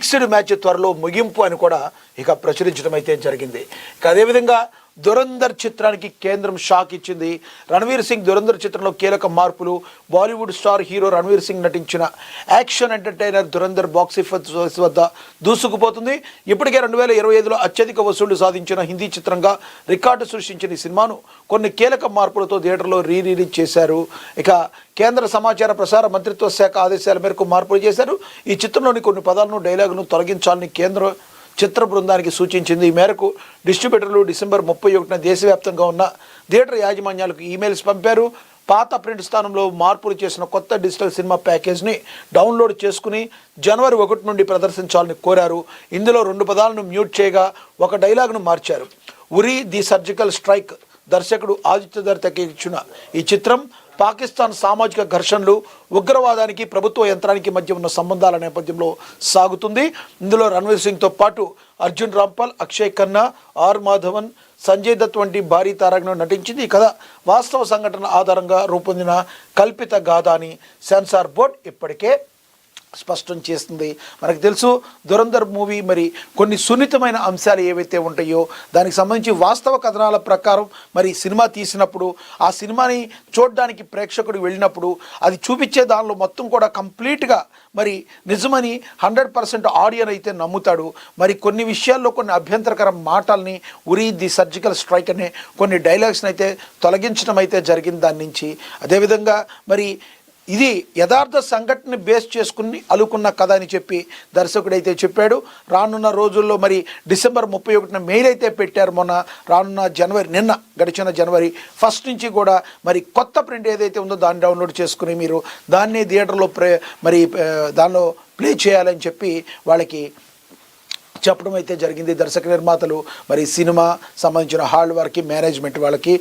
Mixed match త్వరలో ముగింపు అని కూడా ఇక ప్రచురించడం అయితే జరిగింది. ఇక అదేవిధంగా దురంధర్ చిత్రానికి కేంద్రం షాక్ ఇచ్చింది. రణవీర్ సింగ్ దురంధర్ చిత్రంలో కీలక మార్పులు. బాలీవుడ్ స్టార్ హీరో రణవీర్ సింగ్ నటించిన యాక్షన్ ఎంటర్టైనర్ దురంధర్ బాక్సాఫీస్ వద్ద దూసుకుపోతుంది. ఇప్పటికే 2025లో అత్యధిక వసూళ్లు సాధించిన హిందీ చిత్రంగా రికార్డు సృష్టించిన ఈ సినిమాను కొన్ని కీలక మార్పులతో థియేటర్లో రిలీజ్ చేశారు. ఇక కేంద్ర సమాచార ప్రసార మంత్రిత్వ శాఖ ఆదేశాల మేరకు మార్పులు చేశారు. ఈ చిత్రంలోని కొన్ని పదాలను డైలాగును తొలగించాలని కేంద్ర చిత్ర బృందానికి సూచించింది. ఈ మేరకు డిస్ట్రిబ్యూటర్లు డిసెంబర్ 31న దేశవ్యాప్తంగా ఉన్న థియేటర్ యాజమాన్యాలకు ఈమెయిల్స్ పంపారు. పాత ప్రింట్ స్థానంలో మార్పులు చేసిన కొత్త డిజిటల్ సినిమా ప్యాకేజ్ని డౌన్లోడ్ చేసుకుని జనవరి 1 నుండి ప్రదర్శించాలని కోరారు. ఇందులో 2 పదాలను మ్యూట్ చేయగా ఒక డైలాగ్ను మార్చారు. ఉరి ది సర్జికల్ స్ట్రైక్ దర్శకుడు ఆదిత్యధర్ తెరకెక్కించిన ఈ చిత్రం పాకిస్తాన్ సామాజిక ఘర్షణలు, ఉగ్రవాదానికి ప్రభుత్వ యంత్రానికి మధ్య ఉన్న సంబంధాల నేపథ్యంలో సాగుతుంది. ఇందులో రణవీర్ సింగ్తో పాటు అర్జున్ రాంపాల్, అక్షయ్ ఖన్నా, ఆర్ మాధవన్, సంజయ్ దత్ వంటి భారీ తారాగణం నటించింది. ఈ కథ వాస్తవ సంఘటన ఆధారంగా రూపొందిన కల్పిత గాథ అని సెన్సార్ బోర్డ్ ఇప్పటికే స్పష్టం చేస్తుంది. మనకు తెలుసు దురంధర్ మూవీ మరి కొన్ని సున్నితమైన అంశాలు ఏవైతే ఉంటాయో దానికి సంబంధించి వాస్తవ కథనాల ప్రకారం మరి సినిమా తీసినప్పుడు ఆ సినిమాని చూడడానికి ప్రేక్షకుడు వెళ్ళినప్పుడు అది చూపించే దానిలో మొత్తం కూడా కంప్లీట్గా మరి నిజమని 100% ఆడియన్ అయితే నమ్ముతాడు. మరి కొన్ని విషయాల్లో కొన్ని అభ్యంతరకర మాటల్ని ఉరి ది సర్జికల్ స్ట్రైక్ అనే కొన్ని డైలాగ్స్ని అయితే తొలగించడం అయితే జరిగింది దాని నుంచి. అదేవిధంగా మరి ఇది యథార్థ సంఘటన బేస్ చేసుకుని అలుకున్న కథ అని చెప్పి దర్శకుడైతే చెప్పాడు. రానున్న రోజుల్లో మరి డిసెంబర్ 31న మెయిల్ అయితే పెట్టారు. మొన్న రానున్న గడిచిన జనవరి 1 నుంచి కూడా మరి కొత్త ప్రింట్ ఏదైతే ఉందో దాన్ని డౌన్లోడ్ చేసుకుని మీరు దాన్ని థియేటర్లో దానిలో ప్లే చేయాలని చెప్పి వాళ్ళకి చెప్పడం అయితే జరిగింది. దర్శక నిర్మాతలు మరి సినిమా సంబంధించిన హాల్ వారికి, మేనేజ్మెంట్ వాళ్ళకి,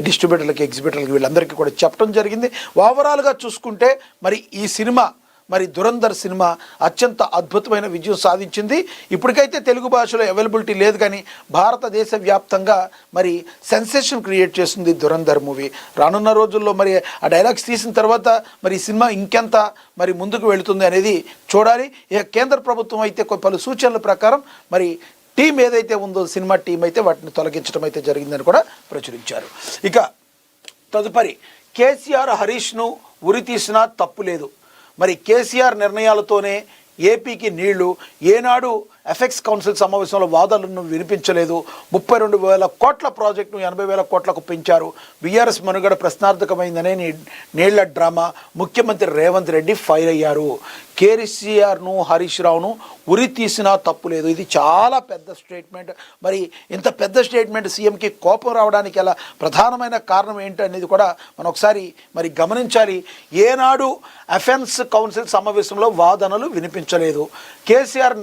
డిస్ట్రిబ్యూటర్లకి, ఎగ్జిబిటర్లకి వీళ్ళందరికీ కూడా చెప్పడం జరిగింది. ఓవరాల్గా చూసుకుంటే మరి ఈ సినిమా మరి దురంధర్ సినిమా అత్యంత అద్భుతమైన విజయం సాధించింది. ఇప్పటికైతే తెలుగు భాషలో అవైలబిలిటీ లేదు కానీ భారతదేశ వ్యాప్తంగా మరి సెన్సేషన్ క్రియేట్ చేస్తుంది దురంధర్ మూవీ. రానున్న రోజుల్లో మరి ఆ డైలాగ్స్ తీసిన తర్వాత మరి సినిమా ఇంకెంత మరి ముందుకు వెళుతుంది అనేది చూడాలి. ఇక కేంద్ర ప్రభుత్వం అయితే పలు సూచనల ప్రకారం మరి టీం ఏదైతే ఉందో సినిమా టీం అయితే వాటిని తొలగించడం అయితే జరిగిందని కూడా ప్రచురించారు. ఇక తదుపరి కేసీఆర్ హరీష్ను ఉరి తీసినా తప్పు లేదు. మరి కేసీఆర్ నిర్ణయాలతోనే ఏపీకి నీళ్లు. ఏనాడు ఎఫెక్స్ కౌన్సిల్ సమావేశంలో వాదనలను వినిపించలేదు. 32,000 కోట్ల ప్రాజెక్టును 80,000 కోట్లకు పెంచారు. బీఆర్ఎస్ మనుగడ ప్రశ్నార్థకమైందనే నీళ్ల డ్రామా. ముఖ్యమంత్రి రేవంత్ రెడ్డి ఫైర్ అయ్యారు. కేసీఆర్ను, హరీష్ రావును ఉరి తీసినా తప్పు లేదు. ఇది చాలా పెద్ద స్టేట్మెంట్. మరి ఇంత పెద్ద స్టేట్మెంట్ సీఎంకి కోపం రావడానికి అలా ప్రధానమైన కారణం ఏంటనేది కూడా మనం ఒకసారి మరి గమనించాలి. ఏనాడు ఎఫెన్స్ కౌన్సిల్ సమావేశంలో వాదనలు వినిపించలేదు. కేసీఆర్